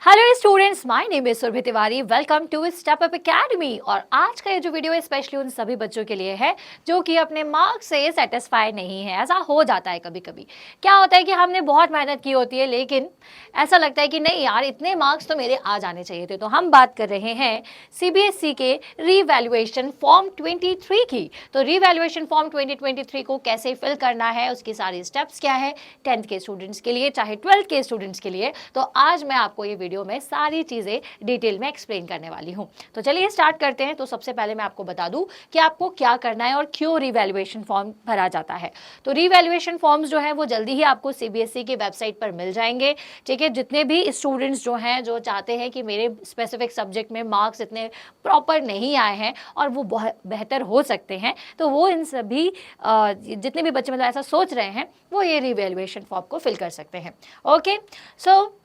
Hello students, my name is Surabhi Tiwari. Welcome to step up academy. और आज का ये जो वीडियो है स्पेशली उन सभी बच्चों के लिए है जो कि अपने मार्क्स से सेटिस्फाई नहीं है। ऐसा हो जाता है कभी कभी। क्या होता है कि हमने बहुत मेहनत की होती है लेकिन ऐसा लगता है कि नहीं यार, इतने मार्क्स तो मेरे आ जाने चाहिए थे। तो हम बात कर रहे हैं सीबीएसई के रीवैल्यूएशन फॉर्म 23 की। तो रीवैल्यूएशन फॉर्म 2023 को कैसे फिल करना है, उसकी सारी स्टेप्स क्या है 10th के स्टूडेंट्स के लिए, चाहे 12th के स्टूडेंट्स के लिए। तो आज मैं आपको ये वीडियो में सारी चीजें डिटेल में एक्सप्लेन करने वाली हूं। तो चलिए स्टार्ट करते हैं। तो सबसे पहले मैं आपको बता दूं कि आपको क्या करना है और क्यों रीवैल्यूएशन फॉर्म भरा जाता है। तो रीवैल्यूएशन फॉर्म्स जो है वो जल्दी ही आपको सीबीएसई की वेबसाइट पर मिल जाएंगे। ठीक है, जितने भी स्टूडेंट्स जो हैं जो चाहते हैं कि मेरे स्पेसिफिक सब्जेक्ट में मार्क्स इतने प्रॉपर नहीं आए हैं और वो बहुत बेहतर हो सकते हैं, तो वो इन सभी जितने भी बच्चे मतलब ऐसा सोच रहे हैं वो ये रीवैल्यूएशन फॉर्म को फिल कर सकते हैं। Okay, so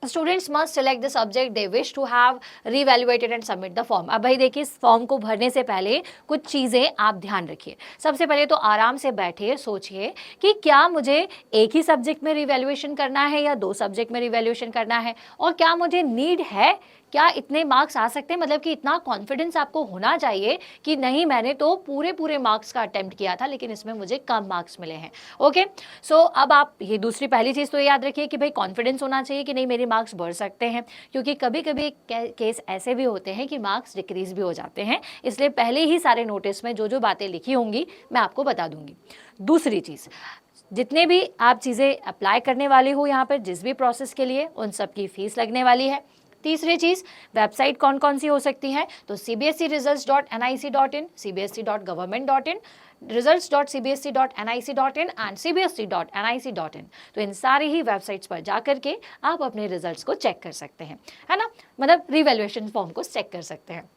students must select the subject they wish to have reevaluated and submit the form. अब भाई देखिए, इस फॉर्म को भरने से पहले कुछ चीज़ें आप ध्यान रखिए। सबसे पहले तो आराम से बैठिए, सोचिए कि क्या मुझे एक ही सब्जेक्ट में रिवैल्यूएशन करना है या 2 सब्जेक्ट में रिवैल्यूएशन करना है, और क्या मुझे नीड है, क्या इतने मार्क्स आ सकते हैं। मतलब कि इतना कॉन्फिडेंस आपको होना चाहिए कि नहीं, मैंने तो पूरे मार्क्स का अटेम्प्ट किया था लेकिन इसमें मुझे कम मार्क्स मिले हैं। ओके, सो अब आप ये दूसरी पहली चीज़ तो याद रखिए कि भाई कॉन्फिडेंस होना चाहिए कि नहीं, मेरे मार्क्स बढ़ सकते हैं, क्योंकि कभी कभी केस ऐसे भी होते हैं कि मार्क्स डिक्रीज भी हो जाते हैं। इसलिए पहले ही सारे नोटिस में जो जो बातें लिखी होंगी मैं आपको बता दूंगी। दूसरी चीज़, जितने भी आप चीज़ें अप्लाई करने वाले हो यहाँ पर जिस भी प्रोसेस के लिए, उन सब की फीस लगने वाली है। तीसरी चीज़, वेबसाइट कौन कौन सी हो सकती है, तो cbseresults.nic.in, cbse.government.in, results.cbse.nic.in and cbse.nic.in। तो इन सारी ही वेबसाइट्स पर जाकर के आप अपने रिजल्ट्स को चेक कर सकते हैं, है ना, मतलब रिवैल्यूएशन फॉर्म को चेक कर सकते हैं।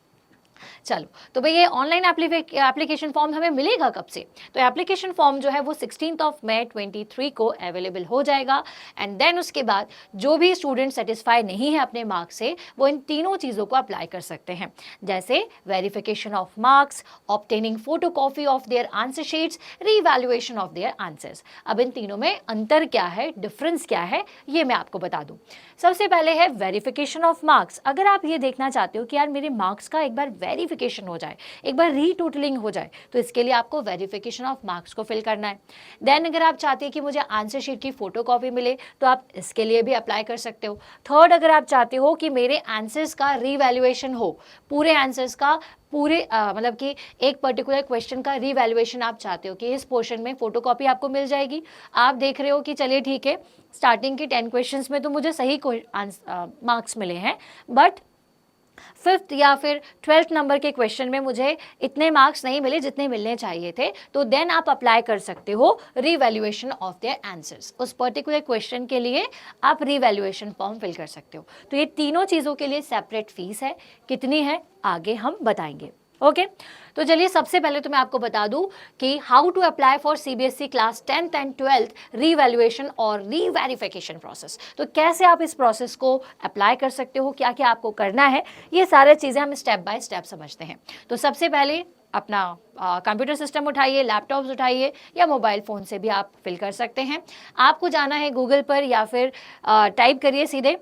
चलो, तो भाई ये ऑनलाइन एप्लीकेशन फॉर्म हमें मिलेगा कब से, तो एप्लीकेशन फॉर्म जो है वो 16 मई 23 को अवेलेबल हो जाएगा। एंड देन उसके बाद जो भी स्टूडेंट सेटिस्फाई नहीं है अपने मार्क्स से, वो इन तीनों चीज़ों को अप्लाई कर सकते हैं, जैसे verification of marks, obtaining photocopy of their answer sheets, revaluation of their answers. अब इन तीनों में अंतर क्या है, डिफरेंस क्या है, ये मैं आपको बता दूं। सबसे पहले है वेरिफिकेशन ऑफ मार्क्स। अगर आप ये देखना चाहते हो कि यार मेरे मार्क्स का एक बार वेरिफिकेशन हो जाए, एक बार रीटोटलिंग हो जाए, तो इसके लिए आपको वेरिफिकेशन ऑफ मार्क्स को फिल करना है। देन अगर आप चाहते हैं कि मुझे आंसर शीट की फोटोकॉपी मिले, तो आप इसके लिए भी अप्लाई कर सकते हो। थर्ड, अगर आप चाहते हो कि मेरे आंसर्स का रीवैल्यूएशन हो, पूरे आंसर्स का मतलब कि एक पर्टिकुलर क्वेश्चन का रीवैल्यूएशन आप चाहते हो कि इस पोर्शन में फोटोकॉपी आपको मिल जाएगी। आप देख रहे हो कि चलिए ठीक है, स्टार्टिंग के 10 क्वेश्चंस में तो मुझे सही मार्क्स मिले हैं, बट 5th या फिर 12th नंबर के क्वेश्चन में मुझे इतने मार्क्स नहीं मिले जितने मिलने चाहिए थे, तो देन आप अप्लाई कर सकते हो रीवैल्यूएशन ऑफ देयर आंसर्स। उस पर्टिकुलर क्वेश्चन के लिए आप रीवैल्यूएशन फॉर्म फिल कर सकते हो। तो ये तीनों चीज़ों के लिए सेपरेट फीस है, कितनी है आगे हम बताएंगे। ओके, तो चलिए सबसे पहले तो मैं आपको बता दूं कि how to apply for CBSE class 10th and 12th revaluation और रीवेरिफिकेशन प्रोसेस। तो कैसे आप इस प्रोसेस को अप्लाई कर सकते हो, क्या क्या आपको करना है, ये सारी चीज़ें हम स्टेप बाय स्टेप समझते हैं। तो सबसे पहले अपना कंप्यूटर सिस्टम उठाइए, लैपटॉप्स उठाइए, या मोबाइल फ़ोन से भी आप फिल कर सकते हैं। आपको जाना है गूगल पर या फिर टाइप करिए सीधे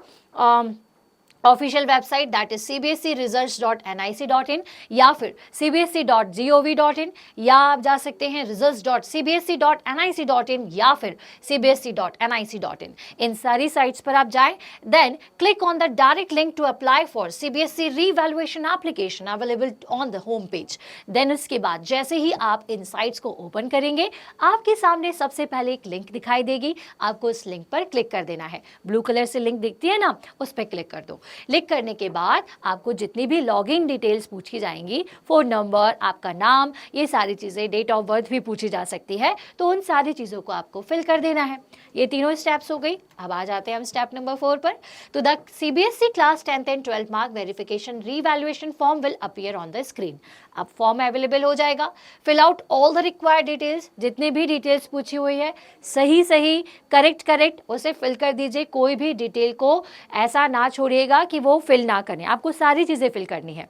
official website, that is cbseresults.nic.in या फिर cbse.gov.in, या आप जा सकते हैं results.cbse.nic.in या फिर cbse.nic.in। इन सारी साइट्स पर आप जाएं, then click on the direct link to apply for CBSE revaluation application available on the home page. Then उसके बाद जैसे ही आप इन साइट्स को ओपन करेंगे, आपके सामने सबसे पहले एक लिंक दिखाई देगी। आपको इस लिंक पर क्लिक कर देना है। ब्लू कलर से लिंक दिखती है ना, उस पर क्लिक कर दो। क्लिक करने के बाद आपको जितनी भी लॉगिन डिटेल्स पूछी जाएंगी, फ़ोन नंबर, आपका नाम, ये सारी चीज़ें, डेट ऑफ बर्थ भी पूछी जा सकती है, तो उन सारी चीज़ों को आपको फिल कर देना है। ये तीनों स्टेप्स हो गई। अब आ जाते हैं हम स्टेप नंबर 4 पर। तो the CBSE class 10th and 12th mark verification revaluation form will appear on the screen. अब फॉर्म अवेलेबल हो जाएगा। Fill out all the required details, जितने भी डिटेल्स पूछी हुई है सही करेक्ट उसे फिल कर दीजिए। कोई भी डिटेल को ऐसा ना छोड़िएगा कि वो फिल ना करें, आपको सारी चीज़ें फिल करनी है।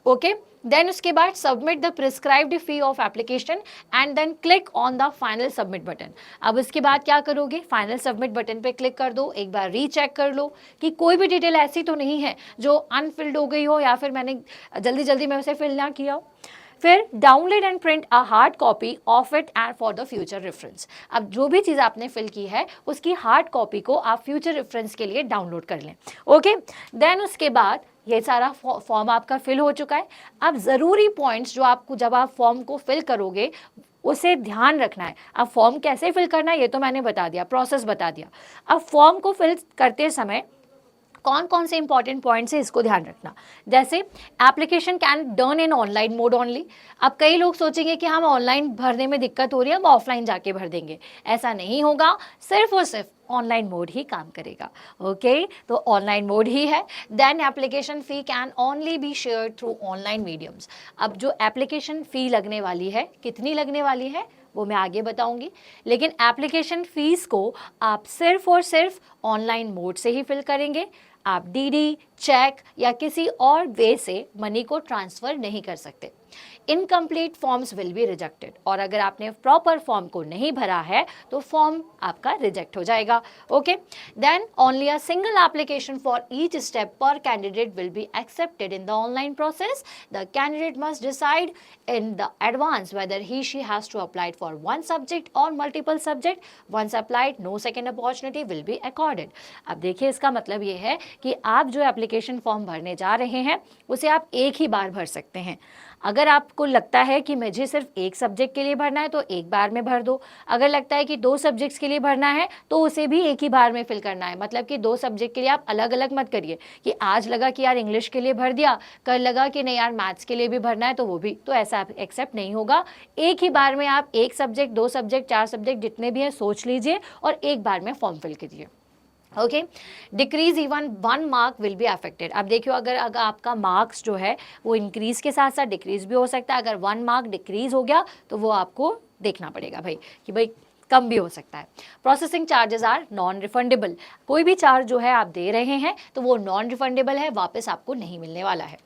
ओके, देन उसके बाद submit the prescribed fee of application and then click on the final submit button. अब उसके बाद क्या करोगे, फाइनल सबमिट बटन पे क्लिक कर दो, एक बार रीचेक कर लो कि कोई भी डिटेल ऐसी तो नहीं है जो अनफिल्ड हो गई हो या फिर मैंने जल्दी जल्दी में उसे फिल ना किया हो। फिर download and print a hard copy of it and for the future reference. अब जो भी चीज़ आपने फिल की है उसकी हार्ड कॉपी को आप फ्यूचर रेफरेंस के लिए डाउनलोड कर लें। ओके, देन उसके बाद ये सारा फॉर्म आपका फिल हो चुका है। अब ज़रूरी पॉइंट्स जो आपको जब आप फॉर्म को फिल करोगे उसे ध्यान रखना है। अब फॉर्म कैसे फिल करना है ये तो मैंने बता दिया, प्रोसेस बता दिया। अब फॉर्म को फिल करते समय कौन कौन से इंपॉर्टेंट पॉइंट्स है इसको ध्यान रखना। जैसे application can done in online mode only. अब कई लोग सोचेंगे कि हम ऑनलाइन भरने में दिक्कत हो रही है, हम ऑफलाइन जाके भर देंगे। ऐसा नहीं होगा, सिर्फ और सिर्फ ऑनलाइन मोड ही काम करेगा। ओके, तो ऑनलाइन मोड ही है। Then application fee can only be share through online mediums. अब जो एप्लीकेशन फ़ी लगने वाली है, कितनी लगने वाली है वो मैं आगे बताऊंगी, लेकिन एप्लीकेशन फ़ीस को आप सिर्फ और सिर्फ ऑनलाइन मोड से ही फिल करेंगे। आप डीडी, चेक या किसी और वे से मनी को ट्रांसफ़र नहीं कर सकते। Incomplete forms will be rejected. और अगर आपने प्रॉपर फॉर्म को नहीं भरा है तो फॉर्म आपका रिजेक्ट हो जाएगा। Okay, then only a single application for each step पर candidate will be accepted in the online process. The candidate must decide in the advance whether he she has to apply for one subject or multiple subject. Once applied, no second opportunity will be accorded. अब देखिए इसका मतलब ये है कि आप जो application form भरने जा रहे हैं उसे आप एक ही बार भर सकते हैं। अगर आपको लगता है कि मुझे सिर्फ एक सब्जेक्ट के लिए भरना है तो एक बार में भर दो। अगर लगता है कि 2 सब्जेक्ट्स के लिए भरना है तो उसे भी एक ही बार में फिल करना है। मतलब कि 2 सब्जेक्ट के लिए आप अलग अलग मत करिए कि आज लगा कि यार इंग्लिश के लिए भर दिया, कल लगा कि नहीं यार मैथ्स के लिए भी भरना है तो वो भी, तो ऐसा एक्सेप्ट नहीं होगा। एक ही बार में आप 1 सब्जेक्ट, 2 सब्जेक्ट, 4 सब्जेक्ट जितने भी हैं सोच लीजिए और एक बार में फॉर्म फिल कीजिए। Okay, decrease even 1 mark will be affected. अब देखियो अगर आपका मार्क्स जो है वो इंक्रीज के साथ साथ डिक्रीज भी हो सकता है। अगर 1 मार्क डिक्रीज हो गया तो वो आपको देखना पड़ेगा भाई कि भाई कम भी हो सकता है। Processing charges are non refundable. कोई भी चार्ज जो है आप दे रहे हैं तो वो नॉन रिफंडेबल है, वापस आपको नहीं मिलने वाला है।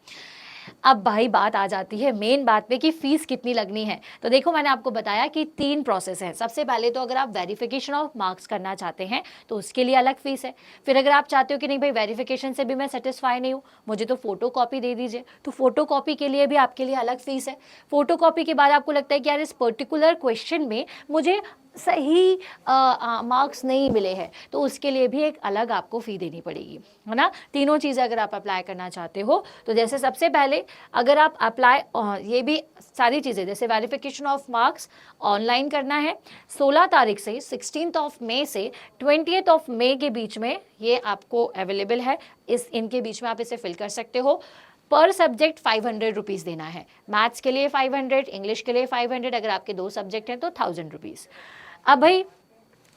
अब भाई बात आ जाती है मेन बात पे कि फीस कितनी लगनी है। तो देखो मैंने आपको बताया कि 3 प्रोसेस है। सबसे पहले तो अगर आप वेरिफिकेशन ऑफ मार्क्स करना चाहते हैं तो उसके लिए अलग फीस है। फिर अगर आप चाहते हो कि नहीं भाई वेरिफिकेशन से भी मैं सेटिस्फाई नहीं हूँ, मुझे तो फोटो कॉपी दे दीजिए, तो फोटो कॉपी के लिए भी आपके लिए अलग फीस है। फोटो कॉपी के बाद आपको लगता है कि यार इस पर्टिकुलर क्वेश्चन में मुझे सही मार्क्स नहीं मिले हैं तो उसके लिए भी एक अलग आपको फ़ी देनी पड़ेगी, है ना। तीनों चीज़ें अगर आप अप्लाई करना चाहते हो तो जैसे सबसे पहले अगर आप अप्लाई ये भी सारी चीज़ें जैसे वेरिफिकेशन ऑफ मार्क्स ऑनलाइन करना है 16 तारीख से 16 मई से 20 मई के बीच में ये आपको अवेलेबल है। इनके बीच में आप इसे फिल कर सकते हो। पर सब्जेक्ट 500 रुपीज़ देना है। मैथ्स के लिए 500, इंग्लिश के लिए 500, अगर आपके 2 सब्जेक्ट हैं तो 1000 रुपीज़। अब भाई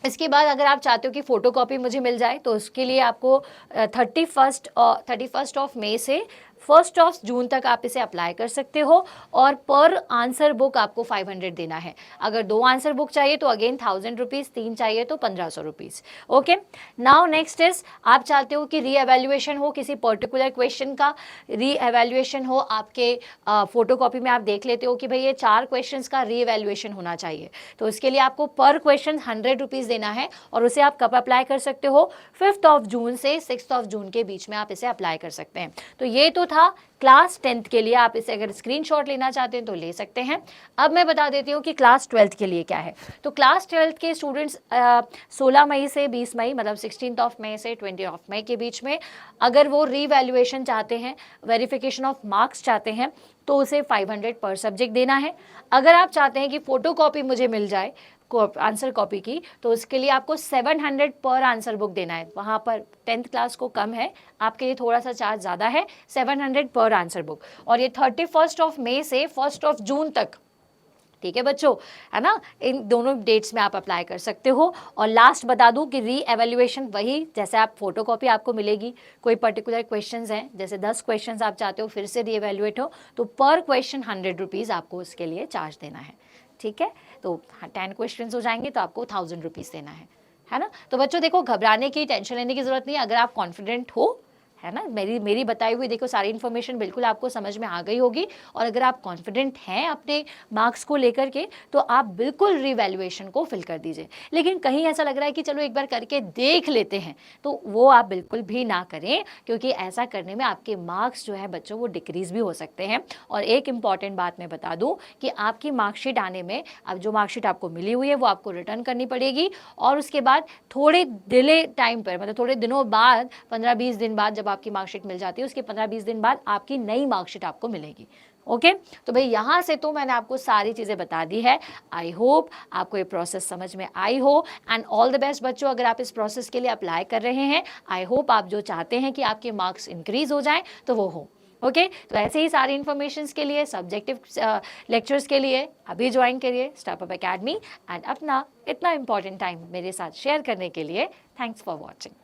इसके बाद अगर आप चाहते हो कि फ़ोटो कॉपी मुझे मिल जाए तो उसके लिए आपको 31 मई से 1 जून तक आप इसे अप्लाई कर सकते हो और पर आंसर बुक आपको 500 देना है। अगर 2 आंसर बुक चाहिए तो अगेन 1000 रुपीज़, 3 चाहिए तो 1500 rupees. Okay, now next is आप चाहते हो कि री एवेल्युएशन हो किसी पर्टिकुलर क्वेश्चन का, री एवेल्युएशन हो आपके फोटो कॉपी में आप देख लेते हो कि भाई ये 4 क्वेश्चन का री एवेल्युएशन होना चाहिए तो उसके लिए आपको पर क्वेश्चन 100 रुपीज़ देना है और उसे आप कब अप्लाई कर सकते हो 5 जून से 6 जून के बीच में आप इसे अप्लाई कर सकते हैं। तो ये तो था क्लास 10th के लिए। आप इसे अगर स्क्रीनशॉट लेना चाहते हैं तो ले सकते हैं। अब मैं बता देती हूँ कि क्लास 12th के लिए क्या है। तो क्लास 12th के स्टूडेंट्स 16 मई से 20 मई मतलब 16 मई से 20 मई के बीच में अगर वो रीवैल्यूएशन चाहते हैं, वेरिफिकेशन ऑफ मार्क्स चाहते हैं तो उसे 500 पर सब्जेक्ट देना है। अगर आप चाहते हैं कि फ़ोटो कॉपी मुझे मिल जाए आंसर कॉपी की तो उसके लिए आपको 700 पर आंसर बुक देना है। वहाँ पर 10th क्लास को कम है, आपके लिए थोड़ा सा चार्ज ज़्यादा है, 700 पर आंसर बुक। और ये 31 मई से 1 जून तक, ठीक है बच्चों, है ना, इन दोनों डेट्स में आप अप्लाई कर सकते हो। और लास्ट बता दूं कि री एवेल्युएशन वही जैसे आप फोटो कॉपी आपको मिलेगी, कोई पर्टिकुलर क्वेश्चंस हैं जैसे 10 क्वेश्चंस आप चाहते हो फिर से री एवेल्युएट हो तो पर क्वेश्चन 100 रुपीज़ आपको उसके लिए चार्ज देना है। ठीक है, तो 10 क्वेश्चंस हो जाएंगे तो आपको 1000 रुपीज़ देना है ना। तो बच्चों देखो घबराने की, टेंशन लेने की ज़रूरत नहीं है। अगर आप कॉन्फिडेंट हो, है ना। मेरी बताई हुई देखो सारी इन्फॉर्मेशन बिल्कुल आपको समझ में आ गई होगी, और अगर आप कॉन्फिडेंट हैं अपने मार्क्स को लेकर के तो आप बिल्कुल रिवैल्यूएशन को फिल कर दीजिए। लेकिन कहीं ऐसा लग रहा है कि चलो एक बार करके देख लेते हैं, तो वो आप बिल्कुल भी ना करें, क्योंकि ऐसा करने में आपके मार्क्स जो है बच्चों वो डिक्रीज भी हो सकते हैं। और एक इंपॉर्टेंट बात मैं बता दूं कि आपकी मार्कशीट आने में, अब जो मार्कशीट आपको मिली हुई है वो आपको रिटर्न करनी पड़ेगी, और उसके बाद थोड़े डिले टाइम पर, मतलब थोड़े दिनों बाद, 15-20 दिन बाद जब आपकी मार्कशीट मिल जाती है, उसके 15-20 दिन बाद आपकी नई मार्कशीट आपको मिलेगी। ओके तो भाई यहाँ से तो मैंने आपको सारी चीज़ें बता दी है। आई होप आपको ये प्रोसेस समझ में आई हो, एंड ऑल द बेस्ट बच्चों। अगर आप इस प्रोसेस के लिए अप्लाई कर रहे हैं, आई होप आप जो चाहते हैं कि आपके मार्क्स इंक्रीज हो जाएं तो वो हो। ओके तो ऐसे ही सारी इन्फॉर्मेशन के लिए, सब्जेक्टिव लेक्चर्स के लिए अभी ज्वाइन करिए स्टेप अप एकेडमी, एंड अपना इतना इंपॉर्टेंट टाइम मेरे साथ शेयर करने के लिए थैंक्स फॉर वॉचिंग।